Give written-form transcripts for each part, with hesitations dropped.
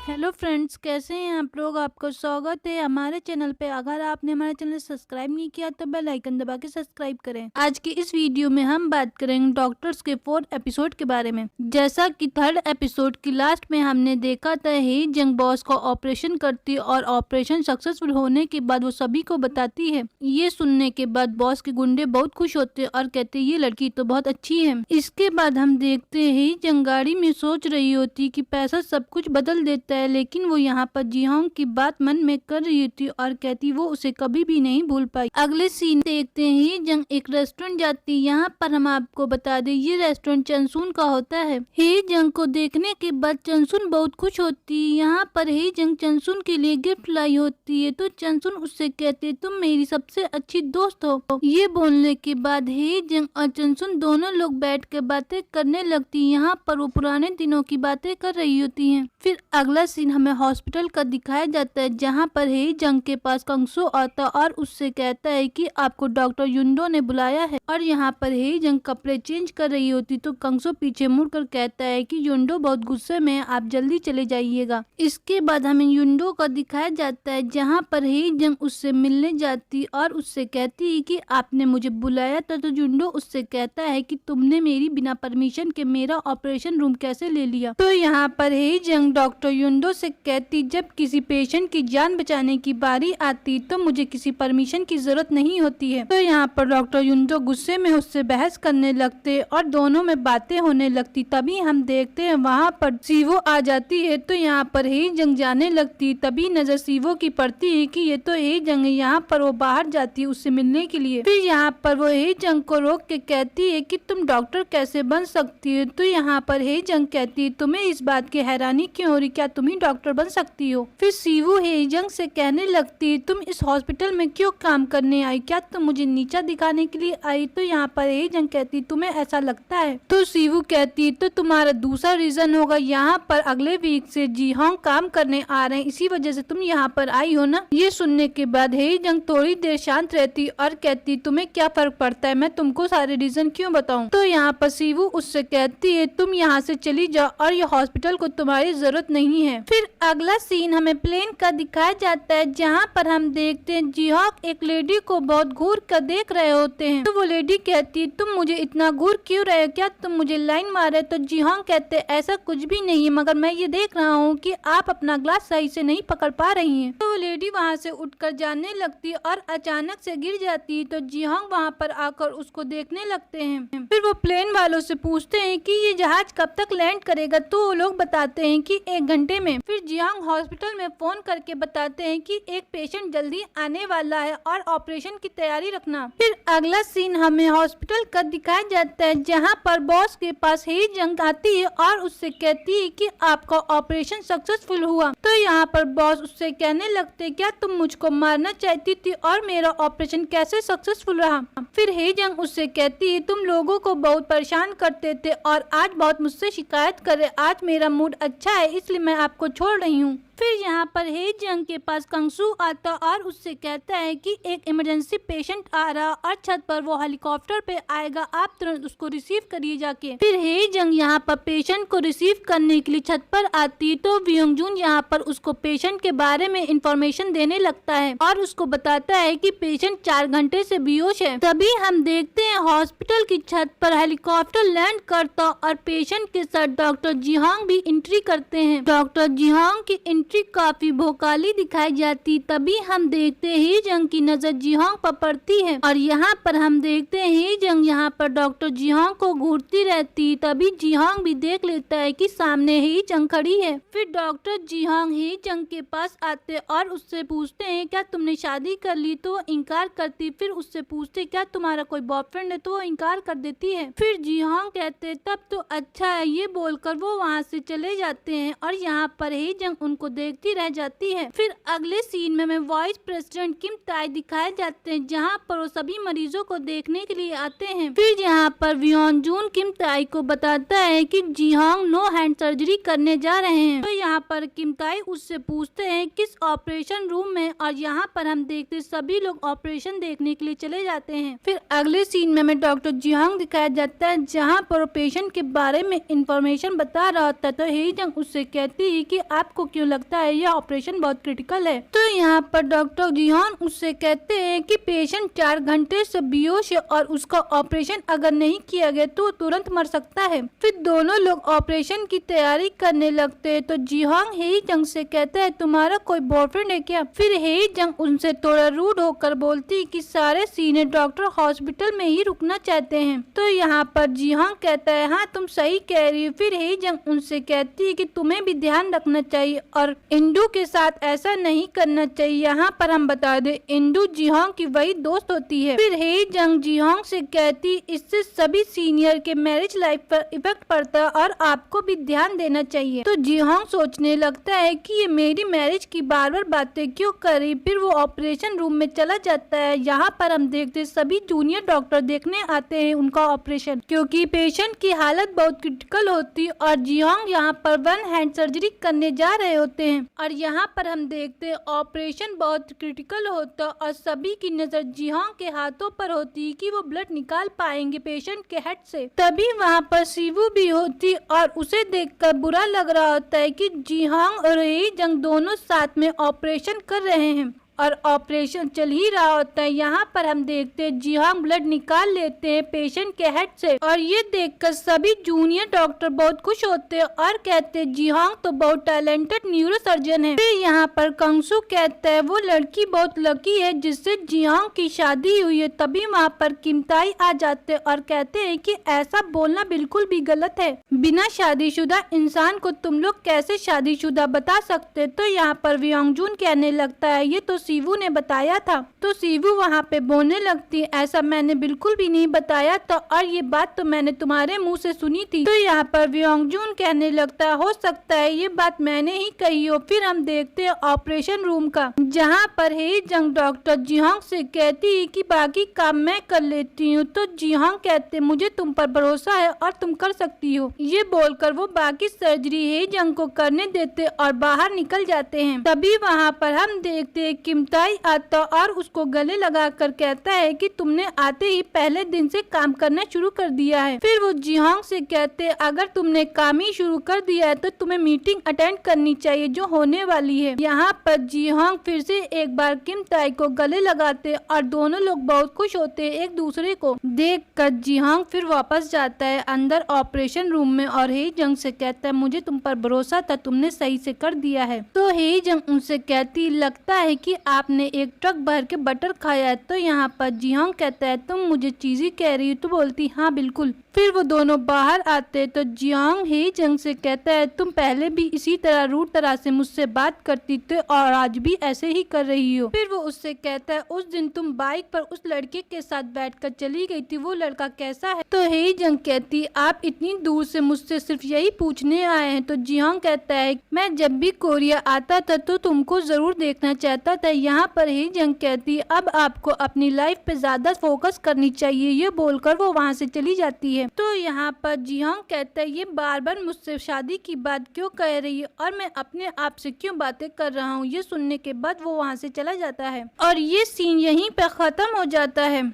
Hello friends, कैसे हैं आप लोग। आपका स्वागत है हमारे चैनल पे। अगर आपने हमारे चैनल सब्सक्राइब नहीं किया तो बेल आइकन दबा के सब्सक्राइब करें। आज की इस वीडियो में हम बात करेंगे डॉक्टर्स के 4th एपिसोड के बारे में। जैसा कि 3rd एपिसोड की लास्ट में हमने देखा था, ही जंग बॉस को ऑपरेशन करती और ऑपरेशन सक्सेसफुल होने के बाद वो सभी को बताती है। ये सुनने के बाद बॉस के गुंडे बहुत खुश होते और कहते ये लड़की तो बहुत अच्छी है। इसके बाद हम देखते हैं ही जंग गाड़ी में सोच रही होती कि पैसा सब कुछ बदल देता है, लेकिन वो यहाँ पर जीहोंग की बात मन में कर रही थी और कहती वो उसे कभी भी नहीं भूल पाई। अगले सीन देखते हैं ही जंग एक रेस्टोरेंट जाती। यहाँ पर हम आपको बता दें ये रेस्टोरेंट चंसुन का होता है। ही जंग को देखने के बाद चंसुन बहुत खुश होती है। यहाँ पर ही जंग चंसुन के लिए गिफ्ट लाई होती है तो चंसुन उससे कहते तुम मेरी सबसे अच्छी दोस्त हो। ये बोलने के बाद ही जंग और चंसुन दोनों लोग बैठ कर बातें करने लगती। यहाँ पर वो पुराने दिनों की बातें कर रही होती हैं। फिर अगला सीन हमें हॉस्पिटल का दिखाया जाता है, जहाँ पर ही जंग के पास कंसु आता और उससे कहता है कि आपको डॉक्टर युंडो ने बुलाया है। और यहाँ पर ही जंग कपड़े चेंज कर रही होती तो कंसु पीछे मुड़कर कहता है कि युंडो बहुत गुस्से में है, आप जल्दी चले जाइएगा। इसके बाद हमें युंडो का दिखाया जाता है, जहाँ पर ही जंग उससे मिलने जाती और उससे कहती है कि आपने मुझे बुलाया था। तो युंडो उससे कहता है कि तुमने मेरी बिना परमिशन के मेरा ऑपरेशन रूम कैसे ले लिया। तो यहाँ पर ही जंग डॉक्टर युंडो से कहती जब किसी पेशेंट की जान बचाने की बारी आती तो मुझे किसी परमिशन की जरूरत नहीं होती है। तो यहाँ पर डॉक्टर युंडो गुस्से में उससे बहस करने लगते और दोनों में बातें होने लगती। तभी हम देखते हैं वहाँ पर सीवो आ जाती है। तो यहाँ पर ही जंग जाने लगती। तभी नजर सीवो की पड़ती है कि ये तो ही जंग है। यहाँ पर वो बाहर जाती है उससे मिलने के लिए। फिर यहाँ पर वो ही जंग को रोक के कहती है कि तुम डॉक्टर कैसे बन सकती है। तो यहाँ पर ही जंग कहती है तुम्हें इस बात की हैरानी क्यों हो रही, क्या तुम ही डॉक्टर बन सकती हो। फिर सीवू ही जंग से कहने लगती तुम इस हॉस्पिटल में क्यों काम करने आई, क्या तुम मुझे नीचा दिखाने के लिए आई। तो यहाँ पर ही जंग कहती तुम्हें ऐसा लगता है। तो सीवू कहती तो तुम्हारा दूसरा रीजन होगा, यहाँ पर अगले वीक से जीहोंग काम करने आ रहे हैं, इसी वजह से तुम यहाँ पर आई हो ना। ये सुनने के बाद ही जंग थोड़ी देर शांत रहती और कहती तुम्हें क्या फर्क पड़ता है, मैं तुमको सारे रीजन क्यों बताऊं। तो यहाँ पर सीवू उससे कहती है तुम यहाँ से चली जाओ और ये हॉस्पिटल को तुम्हारी जरूरत नहीं है। फिर अगला सीन हमें प्लेन का दिखाया जाता है, जहाँ पर हम देखते हैं जीहोंग एक लेडी को बहुत घूर कर देख रहे होते हैं। तो वो लेडी कहती है तुम मुझे इतना घूर क्यों रहे हो, क्या तुम मुझे लाइन मारे। तो जीहोंग कहते ऐसा कुछ भी नहीं, मगर मैं ये देख रहा हूँ कि आप अपना ग्लास सही से नहीं पकड़ पा रही हैं। तो वो लेडी वहाँ से उठकर जाने लगती और अचानक से गिर जाती। तो जीहोंग वहाँ पर आकर उसको देखने लगते हैं। फिर वो प्लेन वालों से पूछते हैं कि ये जहाज कब तक लैंड करेगा। तो वो लोग बताते हैं कि 1 घंटे में। फिर जीहोंग हॉस्पिटल में फोन करके बताते हैं कि एक पेशेंट जल्दी आने वाला है और ऑपरेशन की तैयारी रखना। फिर अगला सीन हमें हॉस्पिटल का दिखाया जाता है, जहाँ पर बॉस के पास ही जंग आती है और उससे कहती है कि आपका ऑपरेशन सक्सेसफुल हुआ। तो यहाँ पर बॉस उससे कहने लगते क्या तुम मुझको मारना चाहती थी और मेरा ऑपरेशन कैसे सक्सेसफुल रहा। फिर ही जंग उससे कहती है तुम लोगों को बहुत परेशान करते थे और आज बहुत मुझसे शिकायत कर रहे, आज मेरा मूड अच्छा है इसलिए मैं आपको छोड़ रही हूँ। फिर यहाँ पर हे जंग के पास कंसु आता और उससे कहता है कि एक इमरजेंसी पेशेंट आ रहा और छत पर वो हेलीकॉप्टर पे आएगा, आप तुरंत उसको रिसीव करिए जाके। फिर हे जंग यहाँ पर पेशेंट को रिसीव करने के लिए छत पर आती तो व्योंगजुन यहाँ पर उसको पेशेंट के बारे में इंफॉर्मेशन देने लगता है और उसको बताता है कि पेशेंट 4 घंटे से बेहोश है। तभी हम देखते हैं हॉस्पिटल की छत पर हेलीकॉप्टर लैंड करता और पेशेंट के साथ डॉक्टर जीहोंग भी एंट्री करते हैं। डॉक्टर जीहोंग की काफी भोकाली दिखाई जाती। तभी हम देखते ही जंग की नजर जीहोंग पर पड़ती है और यहाँ पर हम देखते ही जंग यहाँ पर डॉक्टर जीहोंग को घूरती रहती। तभी जीहोंग भी देख लेता है कि सामने ही जंग खड़ी है। फिर डॉक्टर जीहोंग ही जंग के पास आते और उससे पूछते हैं क्या तुमने शादी कर ली। तो वो इनकार करती। फिर उससे पूछते क्या तुम्हारा कोई बॉयफ्रेंड है। तो वो इनकार कर देती है। फिर जीहोंग कहते तब तो अच्छा है, ये बोलकर वो वहाँ से चले जाते हैं और यहाँ पर ही जंग उनको देखती रह जाती है। फिर अगले सीन में हमें वाइस प्रेसिडेंट किम ताई दिखाए जाते हैं, जहाँ पर वो सभी मरीजों को देखने के लिए आते हैं। फिर यहाँ पर वियोन जून किम ताई को बताता है कि जिहोंग नो हैंड सर्जरी करने जा रहे हैं। तो यहाँ पर किम ताई उससे पूछते हैं किस ऑपरेशन रूम में, और यहाँ पर हम देखते सभी लोग ऑपरेशन देखने के लिए चले जाते हैं। फिर अगले सीन में हमें डॉक्टर जिहोंग दिखाया जाता है, जहाँ पर पेशेंट के बारे में इंफॉर्मेशन बता रहा होता है। तो हेजंग उससे कहती है कि आपको क्यों लगता है यह ऑपरेशन बहुत क्रिटिकल है। तो यहाँ पर डॉक्टर जिहोंग उससे कहते हैं कि पेशेंट 4 घंटे से बेहोश है और उसका ऑपरेशन अगर नहीं किया गया तो तुरंत मर सकता है। फिर दोनों लोग ऑपरेशन की तैयारी करने लगते हैं। तो जिहोंग हेजंग से कहता है तुम्हारा कोई बॉयफ्रेंड है क्या? फिर हेजंग उनसे थोड़ा रूड होकर बोलती कि सारे सीनियर डॉक्टर हॉस्पिटल में ही रुकना चाहते हैं। तो यहाँ पर जिहोंग कहता है हाँ तुम सही कह रही हो। फिर हेजंग उनसे कहती है कि तुम्हें भी ध्यान रखना चाहिए और इंदू के साथ ऐसा नहीं करना चाहिए। यहाँ पर हम बता दें इंदू जिहोंग की वही दोस्त होती है। फिर हेजंग जिहोंग से कहती इससे सभी सीनियर के मैरिज लाइफ पर इफेक्ट पड़ता है और आपको भी ध्यान देना चाहिए। तो जिहोंग सोचने लगता है कि ये मेरी मैरिज की बार बार बातें क्यों कर रही। फिर वो ऑपरेशन रूम में चला जाता है। यहाँ पर हम देखते सभी जूनियर डॉक्टर देखने आते हैं उनका ऑपरेशन, क्योंकि पेशेंट की हालत बहुत क्रिटिकल होती और जिहोंग यहाँ पर 1 हैंड सर्जरी करने जा रहे होते हैं। और यहाँ पर हम देखते हैं ऑपरेशन बहुत क्रिटिकल होता और सभी की नजर जिहोंग के हाथों पर होती कि वो ब्लड निकाल पाएंगे पेशेंट के हेड से। तभी वहाँ पर सीवू भी होती और उसे देखकर बुरा लग रहा होता है कि जिहोंग और हेजंग दोनों साथ में ऑपरेशन कर रहे हैं और ऑपरेशन चल ही रहा होता है। यहाँ पर हम देखते हैं जिहोंग ब्लड निकाल लेते हैं पेशेंट के हेड से और ये देखकर सभी जूनियर डॉक्टर बहुत खुश होते हैं और कहते हैं जिहोंग तो बहुत टैलेंटेड न्यूरो सर्जन है। फिर यहाँ पर कंगसू कहता है वो लड़की बहुत लकी है जिससे जिहोंग की शादी हुई है। तभी वहाँ पर किम ताई आ जाते हैं और कहते हैं कि ऐसा बोलना बिल्कुल भी गलत है। बिना शादीशुदा इंसान को तुम लोग कैसे शादीशुदा बता सकते। तो यहाँ पर वियोंग जून कहने लगता है ये तो सीवू ने बताया था। तो सीवू वहाँ पे बोलने लगती है ऐसा मैंने बिल्कुल भी नहीं बताया था और ये बात तो मैंने तुम्हारे मुंह से सुनी थी। तो यहाँ पर वियोंग जून कहने लगता है हो सकता है ये बात मैंने ही कही हो। फिर हम देखते हैं ऑपरेशन रूम का, जहाँ पर हेजंग डॉक्टर जिहोंग से कहती है कि बाकी काम मैं कर लेती हूँ। तो जिहोंग कहते मुझे तुम पर भरोसा है और तुम कर सकती हो। ये बोलकर वो बाकी सर्जरी हेजंग को करने देते और बाहर निकल जाते हैं। तभी वहाँ पर हम देखते हैं किम ताई आता और उसको गले लगाकर कहता है कि तुमने आते ही पहले दिन से काम करना शुरू कर दिया है। फिर वो जिहोंग से कहते अगर तुमने काम ही शुरू कर दिया है तो तुम्हें मीटिंग अटेंड करनी चाहिए जो होने वाली है। यहाँ पर जिहोंग फिर से एक बार किम ताई को गले लगाते और दोनों लोग बहुत खुश होते एक दूसरे को देख कर। जिहोंग फिर वापस जाता है अंदर ऑपरेशन रूम में और हेजंग से कहता है मुझे तुम पर भरोसा था, तुमने सही से कर दिया है। तो हेजंग उनसे कहती लगता है कि आपने एक ट्रक भर के बटर खाया है। तो यहाँ पर जिहोंग कहता है तुम मुझे चीजी कह रही हो। तो बोलती हाँ बिल्कुल। फिर वो दोनों बाहर आते तो जिहोंग हेजंग से कहता है तुम पहले भी इसी तरह रूट तरह से मुझसे बात करती थी और आज भी ऐसे ही कर रही हो। फिर वो उससे कहता है उस दिन तुम बाइक पर उस लड़के के साथ बैठकर चली गई थी, वो लड़का कैसा है? तो हेजंग कहती आप इतनी दूर से मुझसे सिर्फ यही पूछने आए हैं। तो जिहोंग कहता है मैं जब भी कोरिया आता था तो तुमको जरूर देखना चाहता था। यहाँ पर हेजंग कहती अब आपको अपनी लाइफ पे ज्यादा फोकस करनी चाहिए। ये बोलकर वो वहाँ से चली जाती है। तो यहाँ पर जिहोंग कहता है ये बार बार मुझसे शादी की बात क्यों कह रही है और मैं अपने आप से क्यों बातें कर रहा हूँ। ये सुनने के बाद वो वहाँ से चला जाता है और ये सीन यहीं पे खत्म हो जाता है।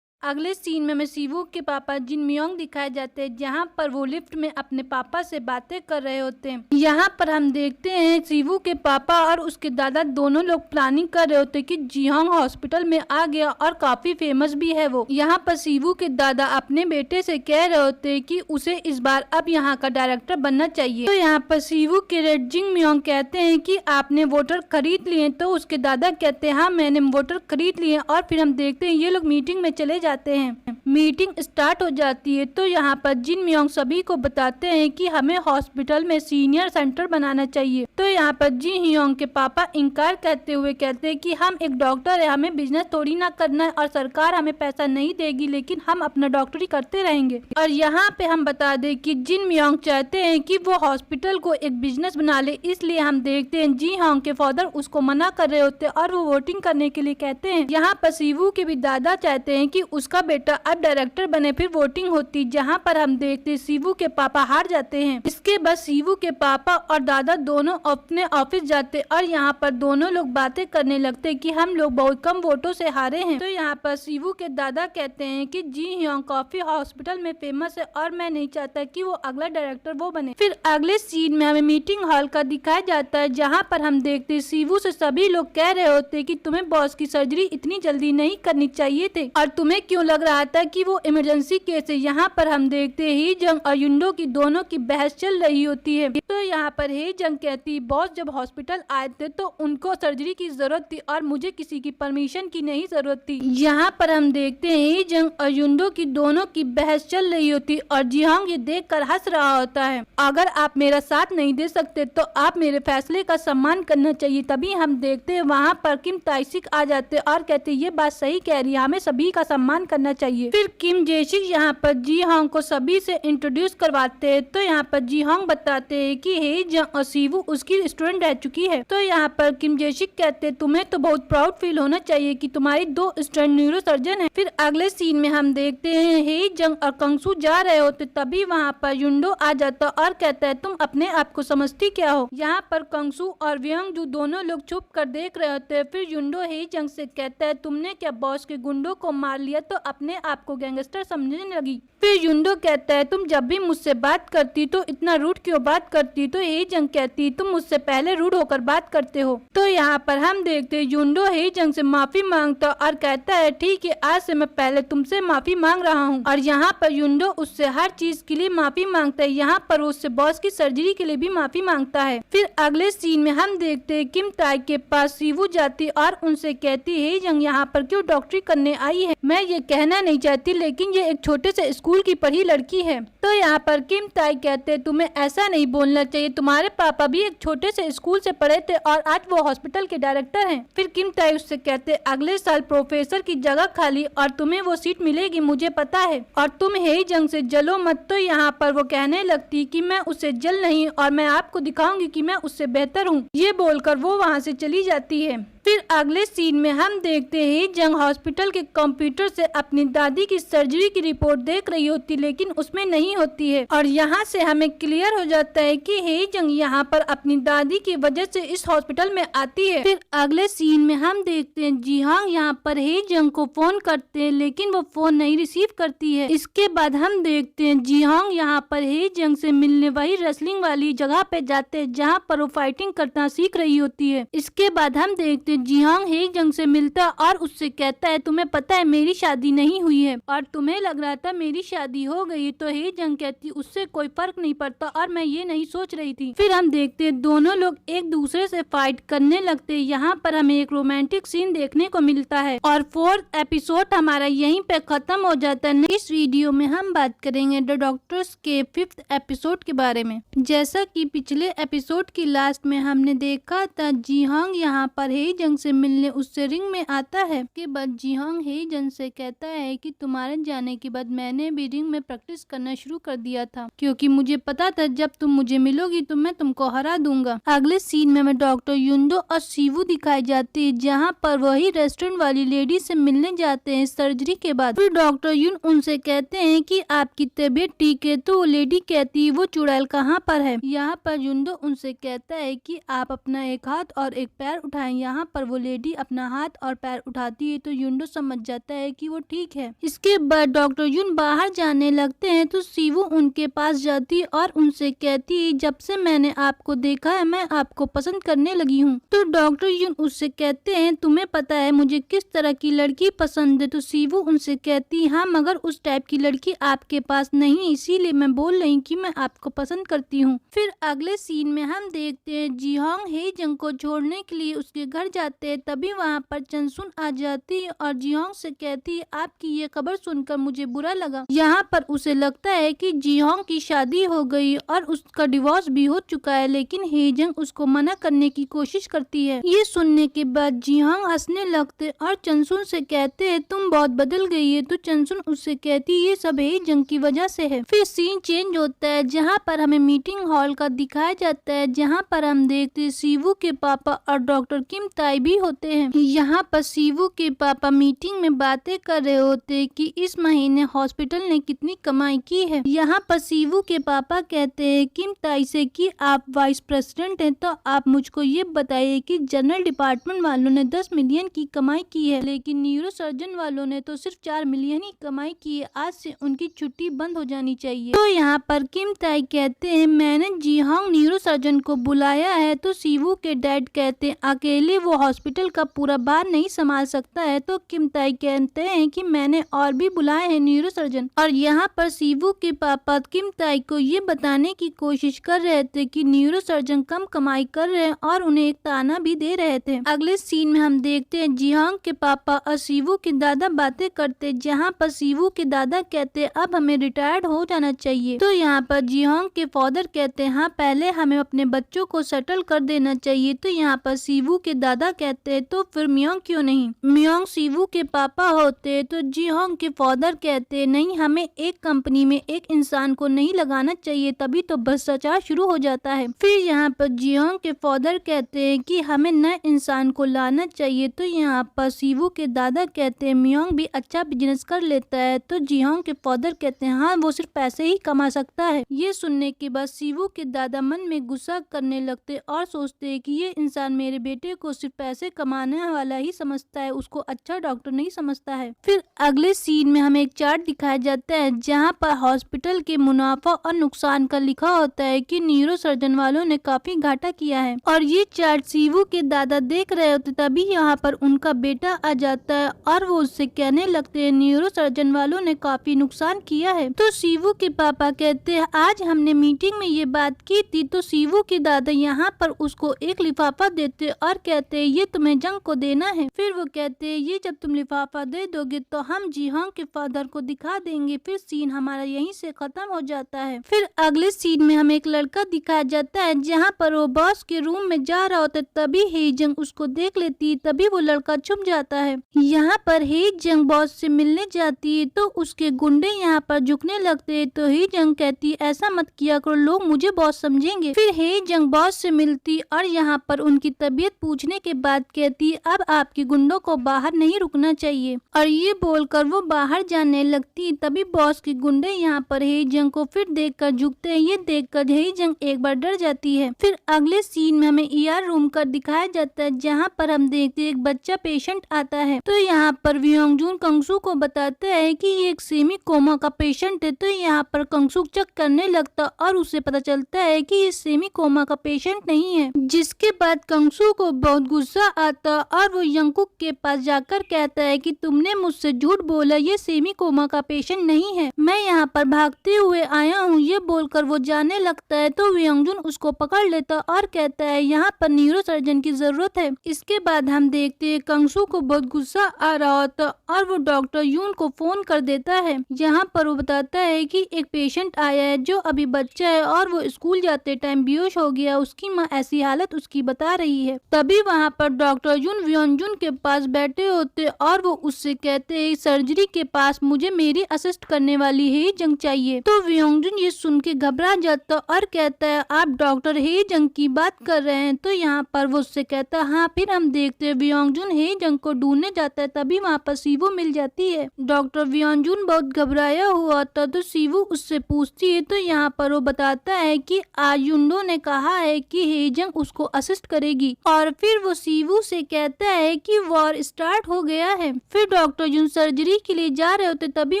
अगले सीन में हमें सीवू के पापा जिन मियोंग दिखाए जाते हैं, जहाँ पर वो लिफ्ट में अपने पापा से बातें कर रहे होते हैं। यहाँ पर हम देखते हैं सीवू के पापा और उसके दादा दोनों लोग प्लानिंग कर रहे होते हैं कि जिहोंग हॉस्पिटल में आ गया और काफी फेमस भी है वो। यहाँ पर सीवू के दादा अपने बेटे से कह रहे होते हैं कि उसे इस बार अब यहाँ का डायरेक्टर बनना चाहिए। तो यहाँ पर सीवू के रेडजिंग मियोंग कहते हैं कि आपने वोटर खरीद लिए। तो उसके दादा कहते हैं हाँ मैंने वोटर खरीद लिए। और फिर हम देखते हैं ये लोग मीटिंग में चले जाते हैं। मीटिंग स्टार्ट हो जाती है तो यहाँ पर जिन मियोंग सभी को बताते हैं कि हमें हॉस्पिटल में सीनियर सेंटर बनाना चाहिए। तो यहाँ पर जी हियोंग के पापा इनकार करते हुए कहते हैं कि हम एक डॉक्टर है, हमें बिजनेस थोड़ी ना करना है और सरकार हमें पैसा नहीं देगी, लेकिन हम अपना डॉक्टरी करते रहेंगे। और यहाँ पे हम बता दें कि जिन मियोंग चाहते हैं कि वो हॉस्पिटल को एक बिजनेस बना ले, इसलिए हम देखते हैं जी हियोंग के फादर उसको मना कर रहे होते हैं और वो वोटिंग करने के लिए कहते हैं। यहाँ पर सीवू के भी दादा चाहते हैं कि उसका बेटा अब डायरेक्टर बने, फिर वोटिंग होती, जहाँ पर हम देखते हैं सीवू के पापा हार जाते हैं। इसके बाद सीवू के पापा और दादा दोनों अपने ऑफिस जाते और यहाँ पर दोनों लोग बातें करने लगते कि हम लोग बहुत कम वोटों से हारे हैं। तो यहाँ पर सीवू के दादा कहते हैं कि जी हियोंग कॉफी हॉस्पिटल में फेमस है और मैं नहीं चाहता कि वो अगला डायरेक्टर वो बने। फिर अगले सीन में हमें मीटिंग हॉल का दिखाया जाता है, जहाँ पर हम देखते हैं सीवू से सभी लोग कह रहे होते कि तुम्हें बॉस की सर्जरी इतनी जल्दी नहीं करनी चाहिए थे और तुम्हें क्यों लग रहा था कि वो इमरजेंसी केस है। यहाँ पर हम देखते ही जंग और युंडो की दोनों की बहस चल रही होती है। तो यहाँ पर ही जंग कहती बॉस जब हॉस्पिटल आए थे तो उनको सर्जरी की जरूरत थी और मुझे किसी की परमिशन की नहीं जरूरत थी। यहाँ पर हम देखते हैं जंग और युंडो की दोनों की बहस चल रही होती और जिहोंग ये देखकर हंस रहा होता है। अगर आप मेरा साथ नहीं दे सकते तो आप मेरे फैसले का सम्मान करना चाहिए। तभी हम देखते हैं वहाँ पर किम ताइसिक आ जाते और कहते ये बात सही कह रही है, हमें सभी का सम्मान करना चाहिए। फिर किम जेसिक यहाँ पर जिहोंग को सभी से इंट्रोड्यूस करवाते हैं। तो यहाँ पर जिहोंग बताते हैं कि हे जंग और सीवू उसकी स्टूडेंट रह चुकी है। तो यहाँ पर किम जेसिक कहते तुम्हें तो बहुत प्राउड फील होना चाहिए कि तुम्हारी 2 स्टूडेंट न्यूरो सर्जन है। फिर अगले सीन में हम देखते हैं हे जंग और कंगसू जा रहे होते, तभी वहाँ पर युंडो आ जाता और कहता है तुम अपने आप को समझती क्या हो। यहाँ पर कंगसू और व्यंगजू दोनों लोग छुप कर देख रहे होते हैं। फिर युंडो हे जंग से कहता है तुमने क्या बॉस के गुंडों को मार लिया तो अपने आप को गैंगस्टर समझने लगी। फिर युंडो कहता है तुम जब भी मुझसे बात करती तो इतना रूड क्यों बात करती। तो हे जंग कहती तुम मुझसे पहले रूड होकर बात करते हो। तो यहाँ पर हम देखते हैं युंडो हे जंग से माफी मांगता और कहता है ठीक है, आज से मैं पहले तुमसे माफी मांग रहा हूँ। और यहाँ पर युंडो उससे हर चीज के लिए माफी मांगता है। यहाँ पर उससे बॉस की सर्जरी के लिए भी माफी मांगता है। फिर अगले सीन में हम देखते हैं किम ताई के पास सीवू जाती और उनसे कहती है जंग यहाँ पर क्यों डॉक्टरी करने आई है। मैं ये कहना नहीं चाहती लेकिन ये एक छोटे से स्कूल की पढ़ी लड़की है। तो यहाँ पर किम ताई कहते तुम्हें ऐसा नहीं बोलना चाहिए, तुम्हारे पापा भी एक छोटे से स्कूल से पढ़े थे और आज वो हॉस्पिटल के डायरेक्टर हैं। फिर किम ताई उससे कहते अगले साल प्रोफेसर की जगह खाली और तुम्हें वो सीट मिलेगी, मुझे पता है, और तुम हे जंग से जलो मत। तो यहाँ पर वो कहने लगती कि मैं उससे जल नहीं और मैं आपको दिखाऊंगी कि मैं उससे बेहतर हूँ। ये बोलकर वो वहाँ से चली जाती है। फिर अगले सीन में हम देखते हैं जंग हॉस्पिटल के कंप्यूटर से अपनी दादी की सर्जरी की रिपोर्ट देख रही होती लेकिन उसमें नहीं होती है और यहाँ से हमें क्लियर हो जाता है कि हे जंग यहाँ पर अपनी दादी की वजह से इस हॉस्पिटल में आती है। फिर अगले सीन में हम देखते हैं जिहोंग यहाँ पर हे जंग को फोन करते हैं लेकिन वो फोन नहीं रिसीव करती है। इसके बाद हम देखते हैं जिहोंग यहाँ पर हे जंग से मिलने वही रेसलिंग वाली जगह पे जाते हैं जहाँ पर वो फाइटिंग करना सीख रही होती है। इसके बाद हम देखते जिहोंग हे जंग से मिलता और उससे कहता है तुम्हें पता है मेरी शादी नहीं हुई है और तुम्हें लग रहा था मेरी शादी हो गई। तो हे जंग कहती उससे कोई फर्क नहीं पड़ता और मैं ये नहीं सोच रही थी। फिर हम देखते हैं दोनों लोग एक दूसरे से फाइट करने लगते हैं। यहाँ पर हमें एक रोमांटिक सीन देखने को मिलता है और 4th एपिसोड हमारा यहीं पे खत्म हो जाता है। इस वीडियो में हम बात करेंगे द डॉक्टर्स के 5th एपिसोड के बारे में। जैसा कि पिछले एपिसोड की लास्ट में हमने देखा था जिहोंग यहाँ पर हे जंग से मिलने उससे रिंग में आता है। के बाद जिहोंग हे जंग से कहता है कि तुम्हारे जाने के बाद मैंने भी रिंग में प्रैक्टिस करना शुरू कर दिया था क्योंकि मुझे पता था जब तुम मुझे मिलोगी तो मैं तुमको हरा दूंगा। अगले सीन में डॉक्टर युंडो और सीवू दिखाई जाती है जहाँ पर वही रेस्टोरेंट वाली लेडी से मिलने जाते हैं सर्जरी के बाद। फिर डॉक्टर युन उनसे कहते हैं कि आपकी तबीयत ठीक है। तो वो लेडी कहती है वो चुड़ैल कहाँ पर है। यहाँ पर युंडो उनसे कहता है कि आप अपना एक हाथ और एक पैर उठाएं। यहाँ पर वो लेडी अपना हाथ और पैर उठाती है तो युंडो समझ जाता है कि वो ठीक है। इसके बाद डॉक्टर युन बाहर जाने लगते हैं तो सीवू उनके पास जाती और उनसे कहती है जब से मैंने आपको देखा है मैं आपको पसंद करने लगी हूँ। तो डॉक्टर युन उससे कहते हैं तुम्हें पता है मुझे किस तरह की लड़की पसंद है। तो सीवू उनसे कहती हाँ मगर उस टाइप की लड़की आपके पास नहीं, इसीलिए मैं बोल रही कि मैं आपको पसंद करती सकती हूँ। फिर अगले सीन में हम देखते हैं जीहोंग हे जंग को छोड़ने के लिए उसके घर जाते हैं। तभी वहाँ पर चंसुन आ जाती है और जीहोंग से कहती है आपकी ये खबर सुनकर मुझे बुरा लगा। यहाँ पर उसे लगता है कि जीहोंग की शादी हो गई और उसका डिवोर्स भी हो चुका है, लेकिन हे जंग उसको मना करने की कोशिश करती है। ये सुनने के बाद जीहोंग हंसने लगते और चंसुन से कहते हैं तुम बहुत बदल गई है। तो चंसुन उससे कहती ये सब हे जंग की वजह से है। फिर सीन चेंज होता है जहाँ पर हमें मीटिंग हॉल का दिखाया जाता है, जहाँ पर हम देखते हैं सीवू के पापा और डॉक्टर किम ताई भी होते हैं। यहाँ पर सीवू के पापा मीटिंग में बातें कर रहे होते हैं कि इस महीने हॉस्पिटल ने कितनी कमाई की है। यहाँ पर सीवू के पापा कहते हैं किम ताई से कि आप वाइस प्रेसिडेंट हैं, तो आप मुझको ये बताइए कि जनरल डिपार्टमेंट वालों ने 10 मिलियन की कमाई की है, लेकिन न्यूरो सर्जन वालों ने तो सिर्फ 4 मिलियन ही कमाई की है। आज से उनकी छुट्टी बंद हो जानी चाहिए। तो यहाँ पर किम ताई कहते हैं मैंने जीहोंग न्यूरो सर्जन को बुलाया है। तो सीवू के डैड कहते हैं अकेले वो हॉस्पिटल का पूरा भार नहीं संभाल सकता है। तो किम ताई कहते हैं कि मैंने और भी बुलाए हैं न्यूरो सर्जन। और यहाँ पर सीवू के पापा किम ताई को ये बताने की कोशिश कर रहे थे कि न्यूरो सर्जन कम कमाई कर रहे हैं और उन्हें एक ताना भी दे रहे थे। अगले सीन में हम देखते हैं जीहोंग के पापा और सीवू के दादा बातें करते, जहाँ पर सीवू के दादा कहते अब हमें रिटायर्ड हो जाना चाहिए। तो यहाँ पर जीहोंग के फादर कहते हैं हाँ पहले हमें अपने बच्चों को सेटल कर देना चाहिए। तो यहाँ पर सीवू के दादा कहते हैं तो फिर मियोंग क्यों नहीं। मियोंग सीवू के पापा होते तो जीहोंग के फादर कहते नहीं हमें एक कंपनी में एक इंसान को नहीं लगाना चाहिए, तभी तो भ्रष्टाचार शुरू हो जाता है। फिर यहाँ पर जीहोंग के फादर कहते हैं कि हमें नए इंसान को लाना चाहिए। तो यहाँ पर सीवू के दादा कहते हैं मियोंग भी अच्छा बिजनेस कर लेता है। तो जीहोंग के फादर कहते हैं हाँ वो सिर्फ पैसे ही कमा सकता है। ये सुनने के बाद सीवू के दादा मन में गुस्सा करने लगते और सोचते हैं कि ये इंसान मेरे बेटे को सिर्फ पैसे कमाने वाला ही समझता है, उसको अच्छा डॉक्टर नहीं समझता है। फिर अगले सीन में हमें एक चार्ट दिखाया जाता है जहाँ पर हॉस्पिटल के मुनाफा और नुकसान का लिखा होता है कि न्यूरो सर्जन वालों ने काफी घाटा किया है। और ये चार्ट सीवू के दादा देख रहे होते तभी यहाँ पर उनका बेटा आ जाता है और वो उससे कहने लगते हैं न्यूरो सर्जन वालों ने काफी नुकसान किया है। तो सीवू के पापा कहते हैं आज हमने मीटिंग में ये बात की थी। तो सीवू के दादा यहाँ पर उसको एक लिफाफा देते और कहते हैं ये तुम्हें जंग को देना है। फिर वो कहते हैं ये जब तुम लिफाफा दे दोगे तो हम जीहोंग के फादर को दिखा देंगे। फिर सीन हमारा यहीं से खत्म हो जाता है। फिर अगले सीन में हमें एक लड़का दिखाया जाता है जहाँ पर वो बॉस के रूम में जा रहा होता है, तभी हे जंग उसको देख लेती है। तभी वो लड़का छुप जाता है। यहाँ पर हे जंग बॉस से मिलने जाती है तो उसके गुंडे यहाँ पर झुकने लगते हैं। तो हे जंग कहती ऐसा मत किया करो, लोग मुझे बॉस समझेंगे। फिर हे जंग बॉस से मिलती और यहाँ पर उनकी तबीयत पूछने के बाद कहती अब आपके गुंडों को बाहर नहीं रुकना चाहिए और ये बोलकर वो बाहर जाने लगती। तभी बॉस के गुंडे यहाँ पर हे जंग को फिर देखकर झुकते हैं। ये देखकर हे जंग एक बार डर जाती है। फिर अगले सीन में हमें ER रूम का दिखाया जाता है जहाँ पर हम देखते हैं एक बच्चा पेशेंट आता है। तो यहाँ पर वियोंगजून कंगसू को बताता है कि ये एक सेमी कोमा का पेशेंट है। तो यहाँ पर कंगसू चेक करने लगता और उसे पता चलता है कि ये सेमी कोमा का पेशेंट नहीं है, जिसके बाद कंगसू को बहुत गुस्सा आता और वो यंगकुक के पास जाकर कहता है कि तुमने मुझसे झूठ बोला, ये सेमी कोमा का पेशेंट नहीं है, मैं यहाँ पर भागते हुए आया हूँ। ये बोलकर वो जाने लगता है। तो वियोंगजून उसको पकड़ लेता और कहता है यहाँ पर न्यूरो सर्जन की जरूरत है। इसके बाद हम देखते हैं कंगसू को बहुत गुस्सा आ रहा होता और वो डॉक्टर यून को फोन कर देता है। यहाँ पर वो बताता है कि एक पेशेंट आया है जो अभी बच्चा है और वो स्कूल जाते टाइम बेहोश हो गया, उसकी माँ ऐसी हालत उसकी बता रही है। तभी वहाँ पर डॉक्टर यून वियोंगजून के पास बैठे होते और वो उससे कहते हैं सर्जरी के पास मुझे मेरी असिस्ट करने वाली हे जंग चाहिए। तो वियोंगजून ये सुन के घबरा जाता और कहता है आप डॉक्टर हे जंग की बात कर रहे हैं। तो यहाँ पर वो उससे कहता हाँ। फिर हम देखते हैं वियोंगजून हे जंग को ढूंढने जाता है। तभी वहाँ पर सीवू मिल जाती है। डॉक्टर वियोंगजून बहुत घबराया हुआ था तो सीवू उससे पूछती है। तो यहाँ पर वो बताता है कि आयुंडो ने कहा है कि हे जंग उसको असिस्ट करेगी और फिर वो सीवू से कहता है कि वॉर स्टार्ट हो गया है। फिर डॉक्टर यून सर्जरी के लिए जा रहे होते तभी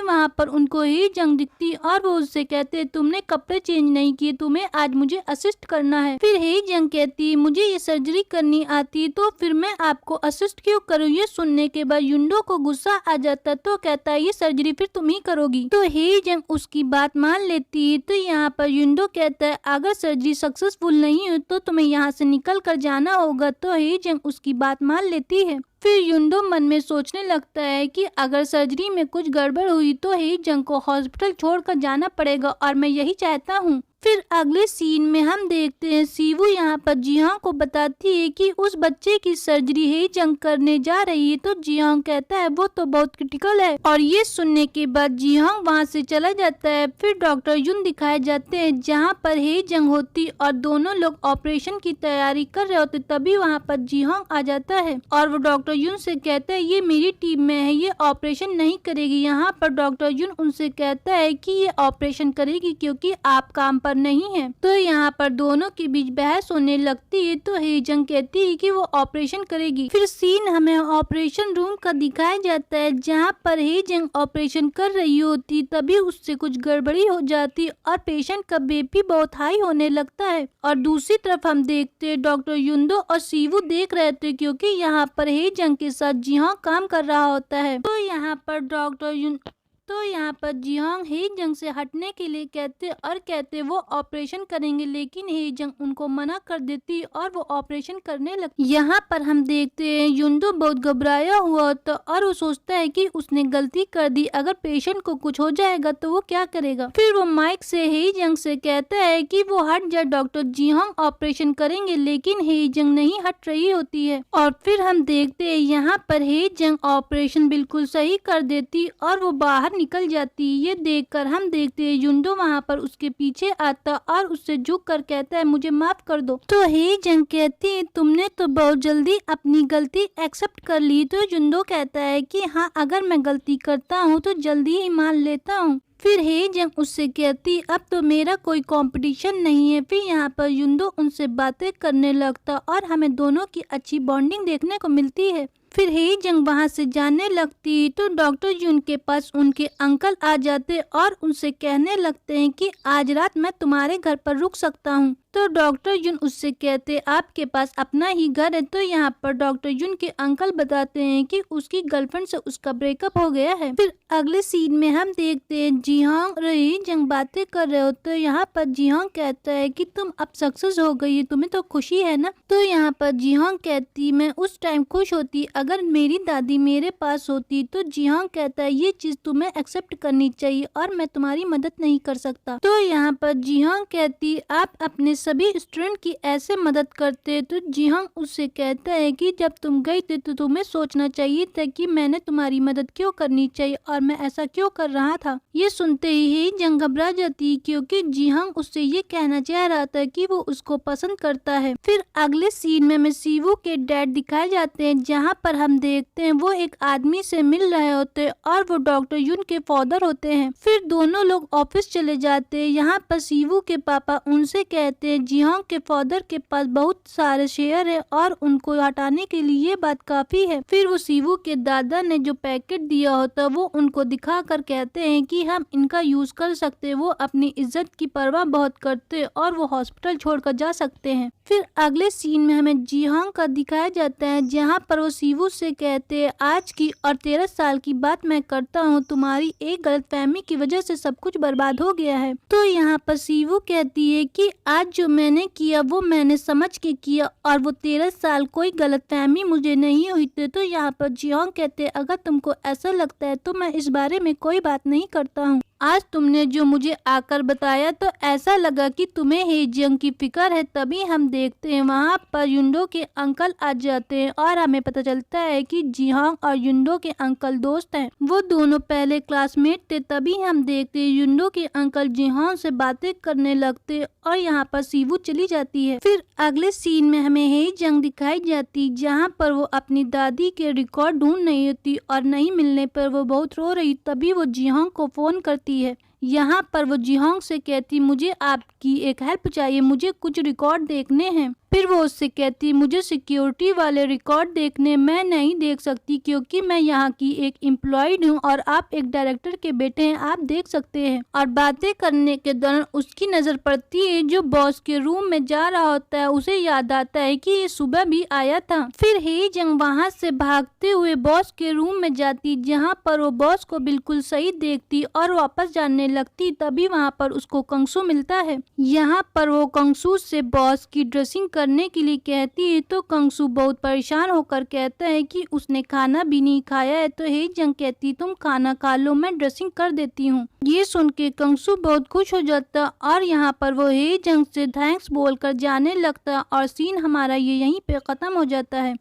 वहाँ पर उनको हे जंग दिखती और वो उससे कहते तुमने कपड़े चेंज नहीं किए, तुम्हें आज मुझे असिस्ट करना है। फिर हे जंग कहती मुझे ये सर्जरी करनी आती है तो फिर मैं आपको असिस्ट क्यों करूँ। ये सुनने के बाद युंडो को गुस्सा आ जाता तो कहता है ये सर्जरी फिर तुम ही करोगी। तो हे जंग उसकी बात मान लेती है। तो यहाँ पर युंडो कहता है अगर सर्जरी सक्सेसफुल नहीं हुई तो तुम्हें यहाँ से निकल कर जाना होगा। तो हे जंग उसकी बात मान लेती है। फिर युंडो मन में सोचने लगता है कि अगर सर्जरी में कुछ गड़बड़ हुई तो हे जंग को हॉस्पिटल छोड़कर जाना पड़ेगा और मैं यही चाहता हूँ। फिर अगले सीन में हम देखते हैं सीवू यहाँ पर जियांग को बताती है कि उस बच्चे की सर्जरी हे जंग करने जा रही है। तो जियांग कहता है वो तो बहुत क्रिटिकल है और ये सुनने के बाद जियांग वहाँ से चला जाता है। फिर डॉक्टर युन दिखाए जाते हैं जहाँ पर हे जंग होती और दोनों लोग ऑपरेशन की तैयारी कर रहे होते। तभी वहाँ पर जियांग आ जाता है और वो डॉक्टर युन से कहता है ये मेरी टीम में है, ये ऑपरेशन नहीं करेगी। यहाँ पर डॉक्टर युन उनसे कहता है कि ये ऑपरेशन करेगी क्योंकि आप काम पर नहीं है। तो यहाँ पर दोनों के बीच बहस होने लगती है। तो हे जंग कहती है कि वो ऑपरेशन करेगी। फिर सीन हमें ऑपरेशन रूम का दिखाया जाता है जहाँ पर हे जंग ऑपरेशन कर रही होती। तभी उससे कुछ गड़बड़ी हो जाती और पेशेंट का बीपी बहुत हाई होने लगता है। और दूसरी तरफ हम देखते हैं डॉक्टर युंडो और सीवू देख रहे थे क्योंकि यहाँ पर हे जंग के साथ जियांग काम कर रहा होता है। तो यहाँ पर जियांग हे जंग से हटने के लिए कहते वो ऑपरेशन करेंगे, लेकिन हे जंग उनको मना कर देती और वो ऑपरेशन करने लगती। यहाँ पर हम देखते हैं युंडो बहुत घबराया हुआ होता और वो सोचता है कि उसने गलती कर दी, अगर पेशेंट को कुछ हो जाएगा तो वो क्या करेगा। फिर वो माइक से हे जंग से कहता है कि वो हट जाए, डॉक्टर जियांग ऑपरेशन करेंगे, लेकिन हे जंग नहीं हट रही होती है। और फिर हम देखते हैं यहाँ पर हे जंग ऑपरेशन बिल्कुल सही कर देती और वो बाहर निकल जाती। ये देखकर हम देखते हैं युंडो वहाँ पर उसके पीछे आता और उससे झुक कर कहता है मुझे माफ कर दो। तो हे जंग कहती है तुमने तो बहुत जल्दी अपनी गलती एक्सेप्ट कर ली। तो युंडो कहता है कि हाँ, अगर मैं गलती करता हूँ तो जल्दी ही मान लेता हूँ। फिर हे जंग उससे कहती अब तो मेरा कोई कंपटीशन नहीं है। फिर यहाँ पर युंडो उनसे बातें करने लगता और हमें दोनों की अच्छी बॉन्डिंग देखने को मिलती है। फिर हे जंग वहाँ से जाने लगती तो डॉक्टर युन के पास उनके अंकल आ जाते और उनसे कहने लगते हैं कि आज रात मैं तुम्हारे घर पर रुक सकता हूँ। तो डॉक्टर युन उससे कहते आपके पास अपना ही घर है। तो यहाँ पर डॉक्टर युन के अंकल बताते हैं कि उसकी गर्लफ्रेंड से उसका ब्रेकअप हो गया है। फिर अगले सीन में हम देखते हैं जियांग और हे जंग बातें कर रहे हो। तो यहाँ पर जियांग कहता है कि तुम अब सक्सेस हो गई है, तुम्हें तो खुशी है ना। तो यहाँ पर जियांग कहती मैं उस टाइम खुश होती अगर मेरी दादी मेरे पास होती। तो जियांग कहता है ये चीज तुम्हें एक्सेप्ट करनी चाहिए और मैं तुम्हारी मदद नहीं कर सकता। तो यहाँ पर जियांग कहती आप अपने सभी स्टूडेंट की ऐसे मदद करते। तो जियांग उससे कहता है कि जब तुम गई थे तो तुम्हें सोचना चाहिए था कि मैंने तुम्हारी मदद क्यों करनी चाहिए और मैं ऐसा क्यों कर रहा था। ये सुनते ही जंग घबरा जाती क्योंकि जियांग उससे ये कहना चाह रहा था कि वो उसको पसंद करता है। फिर अगले सीन में हमें सीवू के डैड दिखाए जाते हैं जहाँ पर हम देखते हैं वो एक आदमी से मिल रहे होते हैं और वो डॉक्टर युन के फादर होते हैं। फिर दोनों लोग ऑफिस चले जाते हैं। यहाँ पर सीवू के पापा उनसे कहते हैं जियांग के फादर के पास बहुत सारे शेयर है और उनको हटाने के लिए ये बात काफी है। फिर वो सीवू के दादा ने जो पैकेट दिया होता वो उनको दिखा कर कहते हैं कि हम इनका यूज कर सकते हैं। वो अपनी इज्जत की परवाह बहुत करते और वो हॉस्पिटल छोड़कर जा सकते हैं। फिर अगले सीन में हमें जियांग का दिखाया जाता है जहाँ पर वो सीवू से कहते हैं आज की और 13 साल की बात मैं करता हूँ, तुम्हारी एक गलतफहमी की वजह से सब कुछ बर्बाद हो गया है। तो यहाँ पर सीवू कहती है कि आज जो मैंने किया वो मैंने समझ के किया और वो 13 साल कोई गलतफहमी मुझे नहीं हुई थी। तो यहाँ पर जियांग कहते हैं अगर तुमको ऐसा लगता है तो मैं इस बारे में कोई बात नहीं करता हूँ। आज तुमने जो मुझे आकर बताया तो ऐसा लगा कि तुम्हें हे जंग की फिक्र है। तभी हम देखते हैं वहाँ पर युंडो के अंकल आ जाते हैं और हमें पता चलता है कि जियांग और युंडो के अंकल दोस्त हैं। वो दोनों पहले क्लासमेट थे। तभी हम देखते हैं युंडो के अंकल जियांग से बातें करने लगते और यहाँ पर सीवू चली जाती है। फिर अगले सीन में हमें हे जंग दिखाई जाती जहाँ पर वो अपनी दादी के रिकॉर्ड ढूंढ रही होती और नहीं मिलने पर वो बहुत रो रही। तभी वो जियांग को फोन करती है। यहाँ पर वो जियांग से कहती मुझे आपकी एक हेल्प चाहिए, मुझे कुछ रिकॉर्ड देखने हैं। फिर वो उससे कहती मुझे सिक्योरिटी वाले रिकॉर्ड देखने मैं नहीं देख सकती क्योंकि मैं यहाँ की एक एम्प्लॉयड हूँ और आप एक डायरेक्टर के बेटे हैं, आप देख सकते हैं। और बातें करने के दौरान उसकी नजर पड़ती है जो बॉस के रूम में जा रहा होता है। उसे याद आता है कि ये सुबह भी आया था। फिर हे जंग वहाँ से भागते हुए बॉस के रूम में जाती जहाँ पर वो बॉस को बिल्कुल सही देखती और वापस जाने लगती। तभी वहाँ पर उसको कंसू मिलता है। यहाँ पर वो कंसू से बॉस की ड्रेसिंग करने के लिए कहती है तो कंसू बहुत परेशान होकर कहता है कि उसने खाना भी नहीं खाया है। तो हे जंग कहती तुम खाना खा लो, मैं ड्रेसिंग कर देती हूँ। ये सुन के कंसू बहुत खुश हो जाता और यहाँ पर वो हे जंग से थैंक्स बोलकर जाने लगता और सीन हमारा ये यहीं पे खत्म हो जाता है।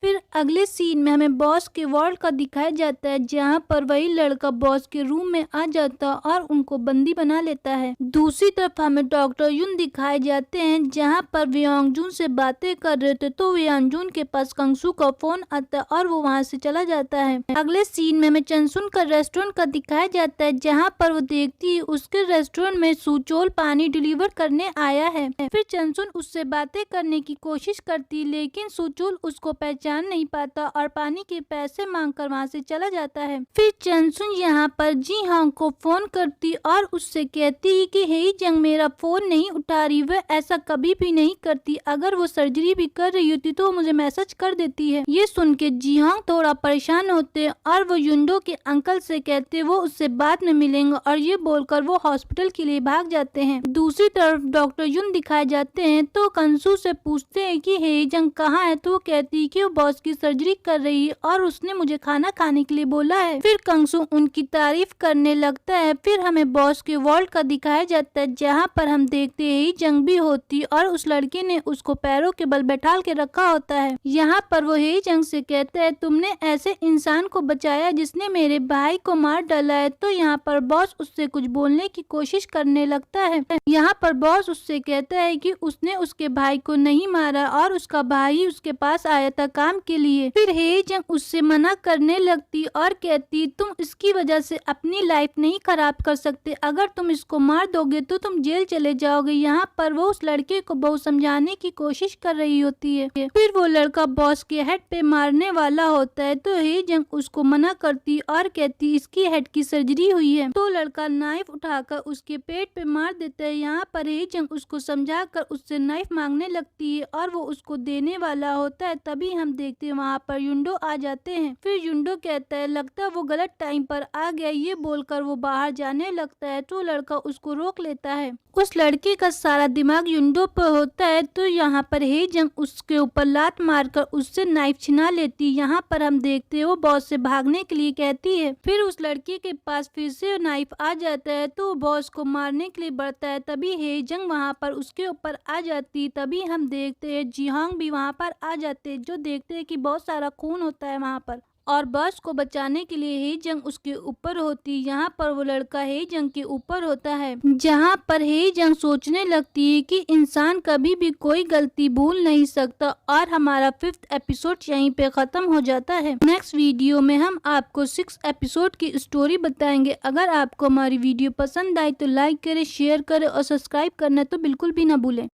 फिर अगले सीन में हमें बॉस के वार्ड का दिखाया जाता है जहाँ पर वही लड़का बॉस के रूम में आ जाता और उनको बंदी बना लेता है। दूसरी तरफ हमें डॉक्टर युन दिखाए जाते हैं जहाँ पर वियांगजुन से बातें कर रहे थे तो वियांगजुन के पास कंसू का फोन आता है और वो वहाँ से चला जाता है। अगले सीन में हमें चंसुन का रेस्टोरेंट का दिखाया जाता है जहाँ पर वो देखती है उसके रेस्टोरेंट में सुचोल पानी डिलीवर करने आया है। फिर चंसुन उससे बातें करने की कोशिश करती लेकिन सुचोल उसको पहचान नहीं पाता और पानी के पैसे मांगकर वहाँ से चला जाता है। फिर चंसुन यहाँ पर जी हाँ को फोन करती और उससे कहती कि हे जंग मेरा फोन नहीं उठा रही, वह ऐसा कभी भी नहीं करती, अगर वो सर्जरी भी कर रही होती तो वो मुझे मैसेज कर देती है। ये सुन के जी हाँ थोड़ा परेशान होते और वो युंडो के अंकल से कहते वो उससे बाद में मिलेंगे और ये बोलकर वो हॉस्पिटल के लिए भाग जाते हैं। दूसरी तरफ डॉक्टर युन दिखाए जाते हैं तो कंसू से पूछते हैं कि हे जंग कहाँ है तो वो कहती कि वो बॉस की सर्जरी कर रही है और उसने मुझे खाना खाने के लिए बोला है। फिर कंसू उनकी तारीफ करने लगता है। फिर हमें बॉस के वार्ड का दिखाया जाता है जहाँ पर हम देखते हैं जंग भी होती और उस लड़के ने उसको पैरों के बल बैठाल के रखा होता है। यहाँ पर वो हे जंग से कहता है तुमने ऐसे इंसान को बचाया जिसने मेरे भाई को मार डाला है। तो यहाँ पर बॉस उससे कुछ बोलने की कोशिश करने लगता है। यहाँ पर बॉस उससे कहता है कि उसने उसके भाई को नहीं मारा और उसका भाई उसके पास आया था काम के लिए। फिर हे जंग उससे मना करने लगती और कहती तुम इसकी वजह से अपनी लाइफ नहीं खराब कर सकते, अगर तुम इसको मार दोगे तो तुम जेल चले जाओगे। यहाँ पर वो उस लड़के को बहुत समझाने की कोशिश कर रही होती है। फिर वो लड़का बॉस के हेड पे मारने वाला होता है तो हे जंग उसको मना करती और कहती इसकी हेड की सर्जरी हुई है। तो लड़का नाइफ उठाकर उसके पेट पे मार देता है। यहाँ पर हे जंग उसको समझाकर उससे नाइफ मांगने लगती है और वो उसको देने वाला होता है। तभी हम देखते हैं वहाँ पर युंडो आ जाते हैं। फिर युंडो कहता है लगता है वो गलत टाइम पर आ गया, ये बोलकर वो बाहर जाने लगता है तो लड़का उसको रोक लेता है। उस लड़के का सारा दिमाग युंडो पर होता है तो यहाँ पर हे जंग उसके ऊपर लात मारकर उससे नाइफ छिना लेती। यहाँ पर हम देखते हैं वो बॉस से भागने के लिए कहती है। फिर उस लड़के के पास फिर से नाइफ आ जाता है तो वो बॉस को मारने के लिए बढ़ता है। तभी हे जंग वहाँ पर उसके ऊपर आ जाती। तभी हम देखते हैं जिहोंग भी वहाँ पर आ जाते जो देखते हैं कि बहुत सारा खून होता है वहाँ पर और बॉस को बचाने के लिए हे जंग उसके ऊपर होती। यहाँ पर वो लड़का हे जंग के ऊपर होता है जहाँ पर हे जंग सोचने लगती है कि इंसान कभी भी कोई गलती भूल नहीं सकता और हमारा 5th एपिसोड यहीं पे खत्म हो जाता है। नेक्स्ट वीडियो में हम आपको 6 एपिसोड की स्टोरी बताएंगे। अगर आपको हमारी वीडियो पसंद आई तो लाइक करें, शेयर करें और सब्सक्राइब करना तो बिल्कुल भी ना भूलें।